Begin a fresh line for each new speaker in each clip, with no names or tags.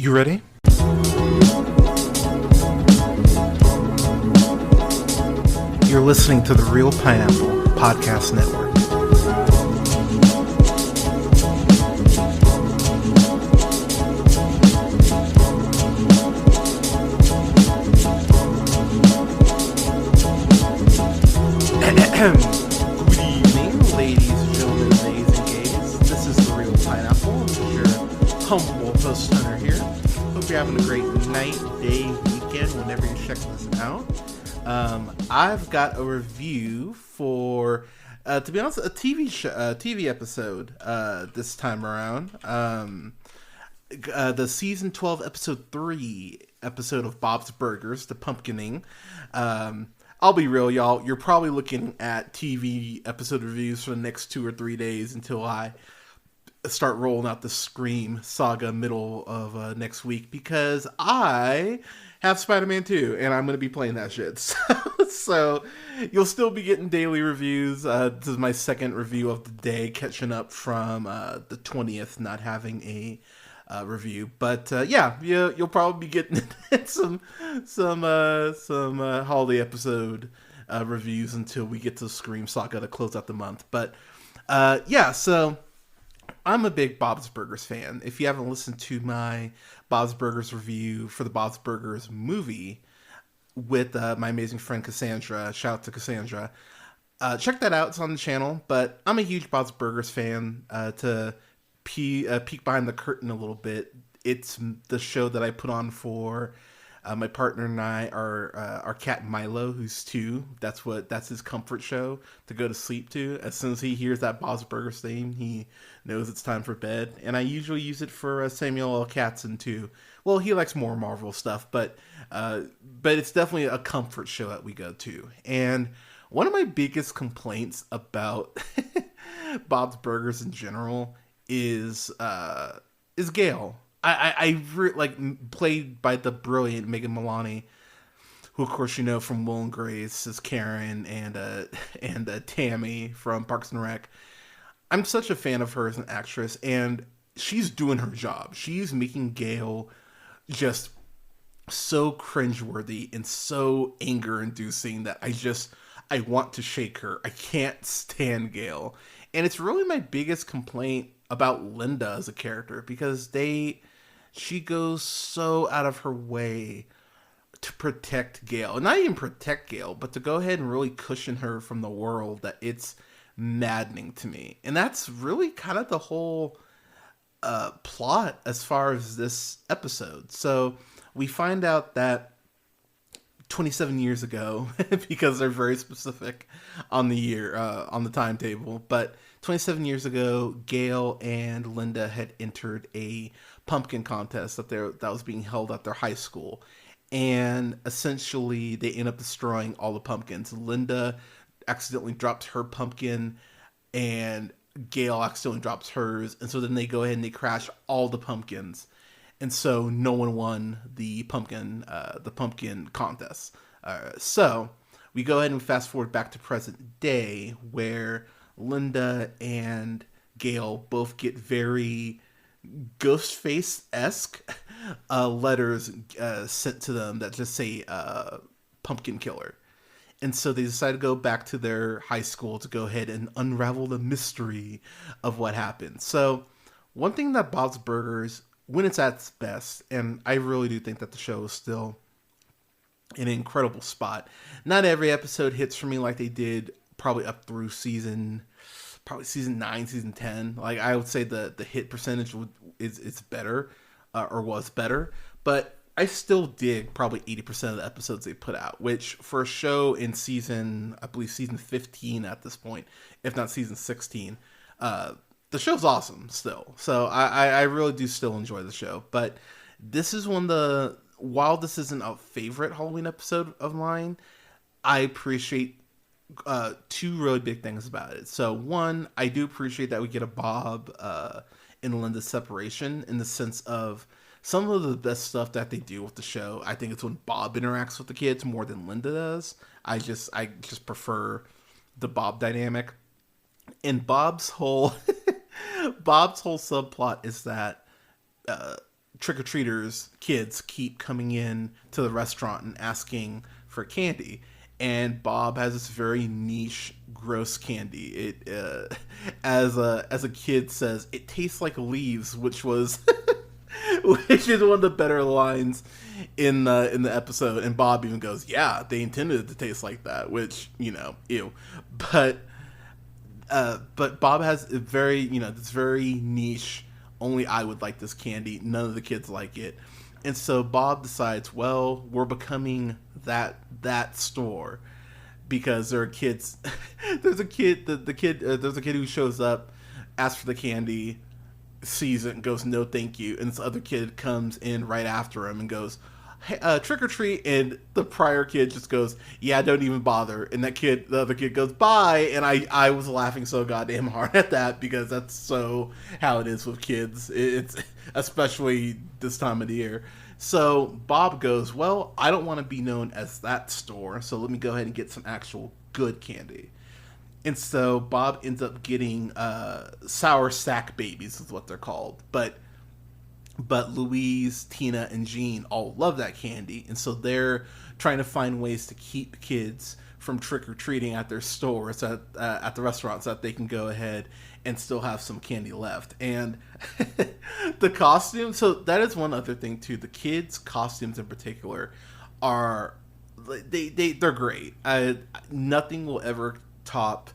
You ready? You're listening to the Real Pineapple Podcast Network. Good evening, ladies and gentlemen, gays and gays. This is the Real Pineapple. I'm your humble host, Hunter here. Hope you're having a great night, day, weekend, whenever you're checking this out. I've got a review for, to be honest, a TV episode this time around. The season 12, episode 3 episode of Bob's Burgers, the Pumpkening. I'll be real, y'all. You're probably looking at TV episode reviews for the next 2 or 3 days until I start rolling out the Scream saga middle of next week, because I have Spider-Man 2 and I'm going to be playing that shit. So you'll still be getting daily reviews. This is my second review of the day, catching up from the 20th not having a review. But yeah, you'll probably be getting some holiday episode reviews until we get to Scream saga to close out the month. But yeah, so I'm a big Bob's Burgers fan. If you haven't listened to my Bob's Burgers review for the Bob's Burgers movie with my amazing friend Cassandra, shout out to Cassandra, check that out. It's on the channel. But I'm a huge Bob's Burgers fan. To peek behind the curtain a little bit, it's the show that I put on for my partner and I, our cat Milo, who's 2. That's his comfort show to go to sleep to. As soon as he hears that Bob's Burgers theme, he knows it's time for bed. And I usually use it for Samuel L. Katzen too. Well, he likes more Marvel stuff, but it's definitely a comfort show that we go to. And one of my biggest complaints about Bob's Burgers in general is Gayle. Played by the brilliant Megan Mullally, who of course you know from Will and Grace as Karen and Tammy from Parks and Rec. I'm such a fan of her as an actress, and she's doing her job. She's making Gayle just so cringeworthy and so anger-inducing that I want to shake her. I can't stand Gayle, and it's really my biggest complaint about Linda as a character, because she goes so out of her way to protect Gayle. Not even protect Gayle, but to go ahead and really cushion her from the world, that it's maddening to me. And that's really kind of the whole plot as far as this episode. So we find out that 27 years ago, because they're very specific on the year, on the timetable, but 27 years ago, Gayle and Linda had entered a pumpkin contest that was being held at their high school. And essentially, they end up destroying all the pumpkins. Linda accidentally drops her pumpkin, and Gayle accidentally drops hers. And so then they go ahead and they crash all the pumpkins. And so no one won the pumpkin contest. So we go ahead and fast forward back to present day, where Linda and Gayle both get very Ghostface-esque letters sent to them that just say pumpkin killer. And so they decide to go back to their high school to go ahead and unravel the mystery of what happened. So one thing that Bob's Burgers, when it's at its best, and I really do think that the show is still in an incredible spot. Not every episode hits for me like they did probably up through season 9, season 10. Like, I would say the hit percentage is better, or was better, but I still dig probably 80% of the episodes they put out, which for a show in I believe season 15 at this point, if not season 16, the show's awesome still. So I really do still enjoy the show. But this is while this isn't a favorite Halloween episode of mine, I appreciate 2 really big things about it. So one, I do appreciate that we get a Bob and Linda separation, in the sense of some of the best stuff that they do with the show, I think it's when Bob interacts with the kids more than Linda does. I just prefer the Bob dynamic. And Bob's whole subplot is that trick-or-treaters, kids, keep coming in to the restaurant and asking for candy. And Bob has this very niche, gross candy. It, as a kid says, it tastes like leaves, which was, which is one of the better lines in the episode. And Bob even goes, "Yeah, they intended it to taste like that," which, you know, ew. But but Bob has a very, you know, this very niche. Only I would like this candy. None of the kids like it, and so Bob decides, well, we're becoming that store, because there are kids. There's a kid. There's a kid who shows up, asks for the candy, sees it, and goes, "No, thank you." And this other kid comes in right after him and goes, "Hey, trick or treat," and the prior kid just goes, "Yeah, don't even bother." And the other kid goes, "Bye." And I was laughing so goddamn hard at that, because that's so how it is with kids. It's especially this time of the year. So Bob goes, "Well, I don't want to be known as that store, so let me go ahead and get some actual good candy." And so Bob ends up getting sour sack babies, is what they're called. But Louise, Tina, and Jean all love that candy, and so they're trying to find ways to keep kids from trick or treating at their stores, at the restaurants, so that they can go ahead and still have some candy left. And the costumes. So that is one other thing too. The kids' costumes in particular are they're great. Nothing will ever top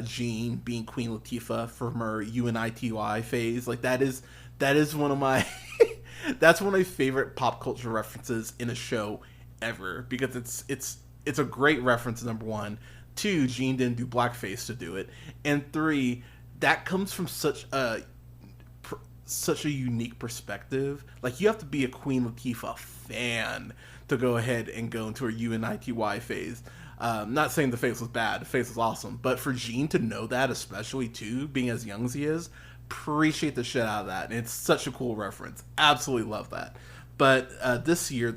Jean being Queen Latifah from her UNITY phase. Like that is one of my that's one of my favorite pop culture references in a show ever, because it's a great reference. Number one, two, Jean didn't do blackface to do it, and three, that comes from such a unique perspective. Like, you have to be a Queen Latifah fan to go ahead and go into her UNITY phase. Not saying the face was bad, the face was awesome, but for Jean to know that, especially too, being as young as he is, appreciate the shit out of that. And it's such a cool reference. Absolutely love that. But this year,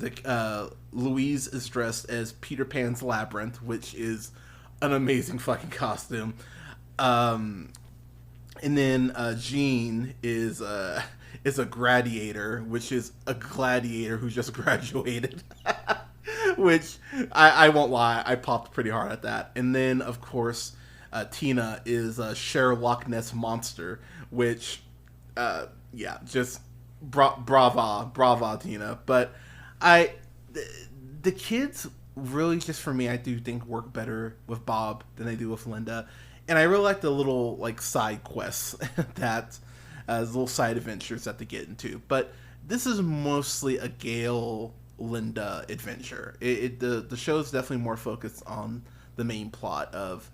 Louise is dressed as Peter Pan's Labyrinth, which is an amazing fucking costume. And then Jean is a gladiator, which is a gladiator who just graduated. Which, I won't lie, I popped pretty hard at that. And then, of course, Tina is a Loch Ness Monster, which, yeah, just brava, Tina. But the kids really, just for me, I do think work better with Bob than they do with Linda. And I really like the little, like, side quests that, little side adventures that they get into. But this is mostly a Gayle Linda adventure. The show is definitely more focused on the main plot of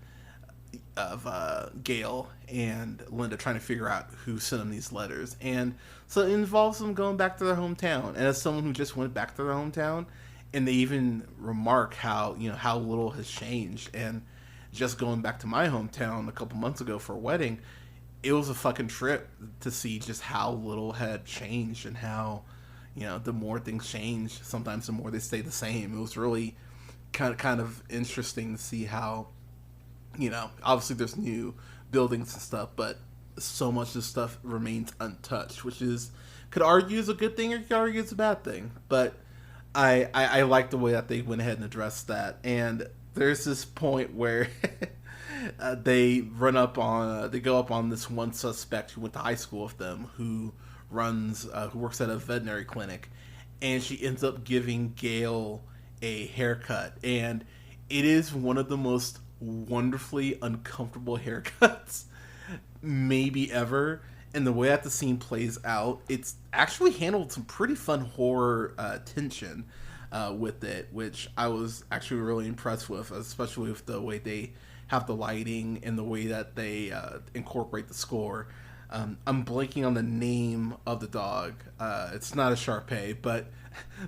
Gayle and Linda trying to figure out who sent them these letters, and so it involves them going back to their hometown. And as someone who just went back to their hometown, and they even remark how little has changed. And just going back to my hometown a couple months ago for a wedding, it was a fucking trip to see just how little had changed, and how, the more things change, sometimes the more they stay the same. It was really kind of interesting to see how, obviously there's new buildings and stuff, but so much of this stuff remains untouched, which could argue is a good thing, or could argue it's a bad thing. But I like the way that they went ahead and addressed that. And there's this point where they go up on this one suspect who went to high school with them, who works at a veterinary clinic, and she ends up giving Gayle a haircut, and it is one of the most wonderfully uncomfortable haircuts maybe ever. And the way that the scene plays out, it's actually handled some pretty fun horror tension with it, which I was actually really impressed with, especially with the way they have the lighting and the way that they incorporate the score. I'm blanking on the name of the dog. It's not a Shar-Pei, but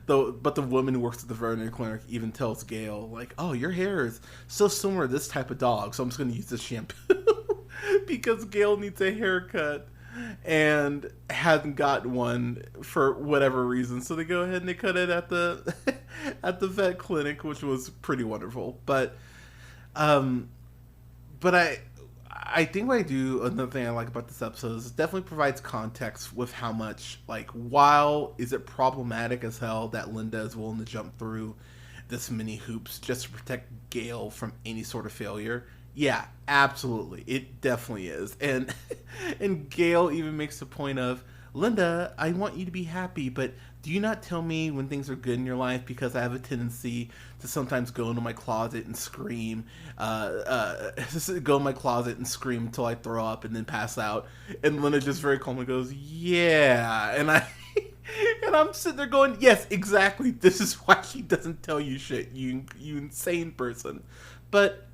the woman who works at the veterinary clinic even tells Gayle, like, "Oh, your hair is so similar to this type of dog, so I'm just going to use this shampoo." Because Gayle needs a haircut and hasn't gotten one for whatever reason, so they go ahead and they cut it at the at the vet clinic, which was pretty wonderful. But I I think what I do, another thing I like about this episode is it definitely provides context with how much, like, while is it problematic as hell that Linda is willing to jump through this many hoops just to protect Gayle from any sort of failure. Yeah, absolutely. It definitely is. And and Gayle even makes the point of, Linda, I want you to be happy, but do you not tell me when things are good in your life, because I have a tendency to sometimes go into my closet and scream, go in my closet and scream until I throw up and then pass out. And Linda just very calmly goes, yeah. And and I'm sitting there going, yes, exactly. This is why she doesn't tell you shit, you insane person. But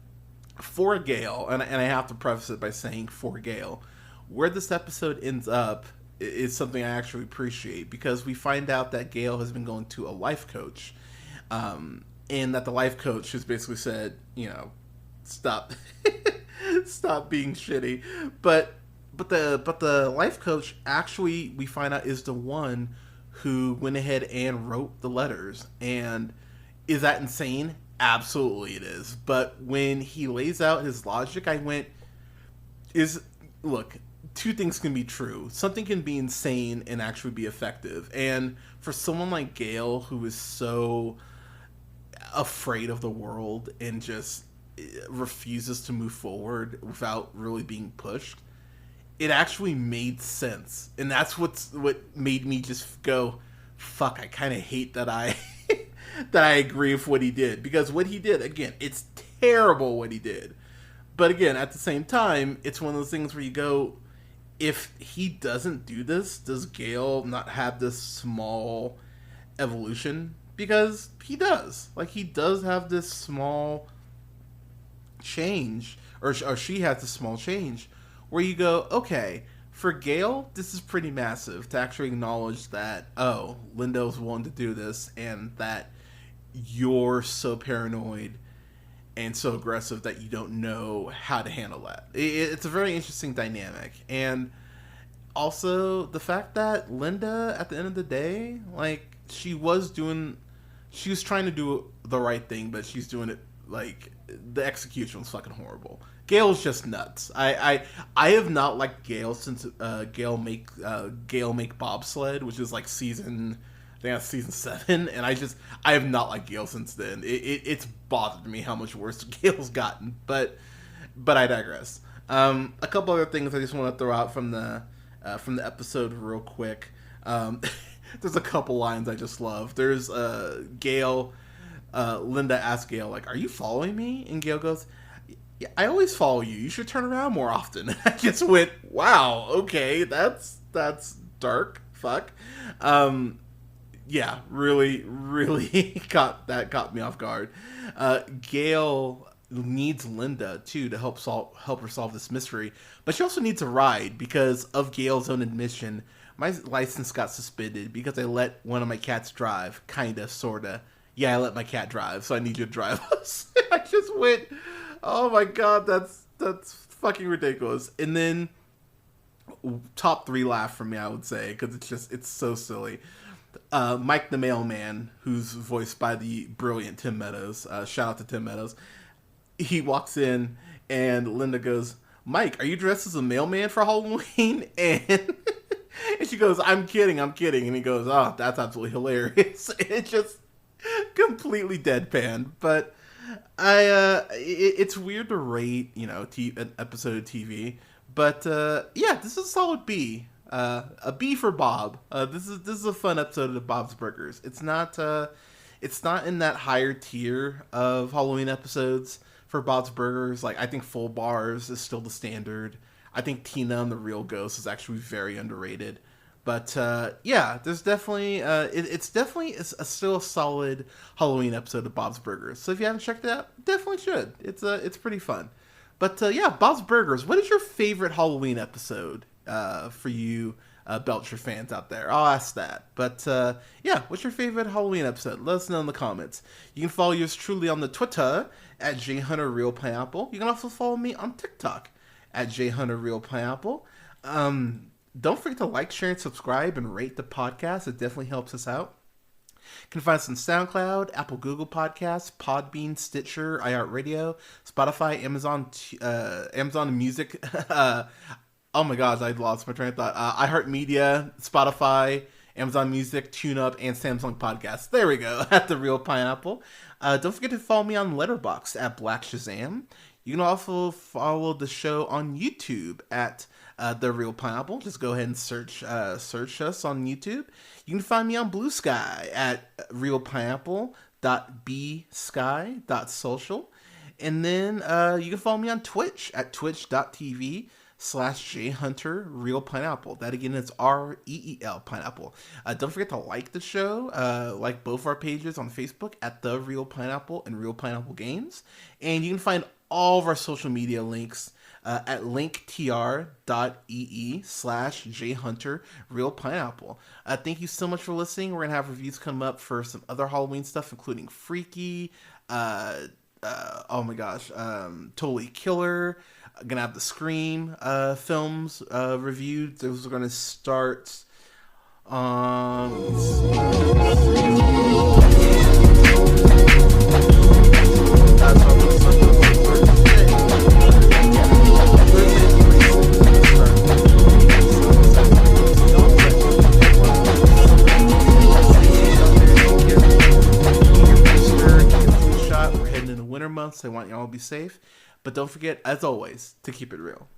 for Gayle, and I have to preface it by saying for Gayle, where this episode ends up is something I actually appreciate, because we find out that Gayle has been going to a life coach, and that the life coach has basically said, stop, stop being shitty. But the life coach actually, we find out, is the one who went ahead and wrote the letters. And is that insane? Absolutely it is. But when he lays out his logic, I went, look, two things can be true. Something can be insane and actually be effective. And for someone like Gayle, who is so afraid of the world and just refuses to move forward without really being pushed, it actually made sense. And that's what made me just go, fuck, I kind of hate that I that I agree with what he did. Because what he did, again, it's terrible what he did. But again, at the same time, it's one of those things where you go, if he doesn't do this, does Gayle not have this small evolution? Because he does. Like, he does have this small change, or she has this small change, where you go, okay, for Gayle, this is pretty massive to actually acknowledge that, oh, Linda's willing to do this, and that you're so paranoid and so aggressive that you don't know how to handle that. It's a very interesting dynamic. And also the fact that Linda, at the end of the day, like, she was trying to do the right thing, but she's doing it, like, the execution was fucking horrible. Gayle's just nuts. I have not liked Gayle since Gayle make bobsled, which is like season 7, and I have not liked Gayle since then. It's bothered me how much worse Gayle's gotten, but I digress. A couple other things I just want to throw out from the episode real quick. There's a couple lines I just love. There's Gayle, Linda asks Gayle, like, "Are you following me?" And Gayle goes, "Yeah, I always follow you. You should turn around more often." I just went, wow, okay, that's dark. Fuck. Yeah, really, really caught me off guard. Gayle needs Linda too to help her solve this mystery, but she also needs a ride because of Gayle's own admission. My license got suspended because I let one of my cats drive. Kinda, sorta. Yeah, I let my cat drive, so I need you to drive us. I just went, oh my god, that's fucking ridiculous. And then top 3 laugh for me, I would say, because it's so silly. Mike the mailman, who's voiced by the brilliant Tim Meadows. Shout out to Tim Meadows. He walks in and Linda goes, "Mike, are you dressed as a mailman for Halloween?" And she goes, I'm kidding. And he goes, "Oh, that's absolutely hilarious." It's just completely deadpan. But it's weird to rate, an episode of TV. But yeah, this is a solid B. A B for Bob. This is a fun episode of Bob's Burgers. It's not in that higher tier of Halloween episodes for Bob's Burgers. Like, I think Full Bars is still the standard. I think Tina and the Real Ghost is actually very underrated. But yeah, there's definitely it's definitely still a solid Halloween episode of Bob's Burgers. So if you haven't checked it out, definitely should. It's pretty fun. But yeah, Bob's Burgers. What is your favorite Halloween episode for you Belcher fans out there? I'll ask that. But yeah, what's your favorite Halloween episode? Let us know in the comments. You can follow yours truly on the Twitter at JHunterRealPineapple. You can also follow me on TikTok at JHunterRealPineapple. Don't forget to like, share, and subscribe, and rate the podcast. It definitely helps us out. You can find us on SoundCloud, Apple, Google Podcasts, Podbean, Stitcher, iHeartRadio, Spotify, Amazon Music. Oh my gosh, I lost my train of thought. iHeartMedia, Spotify, Amazon Music, TuneUp, and Samsung Podcasts. There we go, at The Real Pineapple. Don't forget to follow me on Letterboxd at Black Shazam. You can also follow the show on YouTube at The Real Pineapple. Just go ahead and search us on YouTube. You can find me on Blue Sky at realpineapple.bsky.social. And then you can follow me on Twitch at twitch.tv/JHunter Real Pineapple. That again is REEL Pineapple. Don't forget to like the show, like both our pages on Facebook at The Real Pineapple and Real Pineapple Games. And you can find all of our social media links at linktr.ee/JHunter Real Pineapple. Thank you so much for listening. We're going to have reviews come up for some other Halloween stuff, including Freaky, Totally Killer. Gonna have the Scream films reviewed. Those are gonna start We're heading into winter months, so I want y'all to be safe. But don't forget, as always, to keep it real.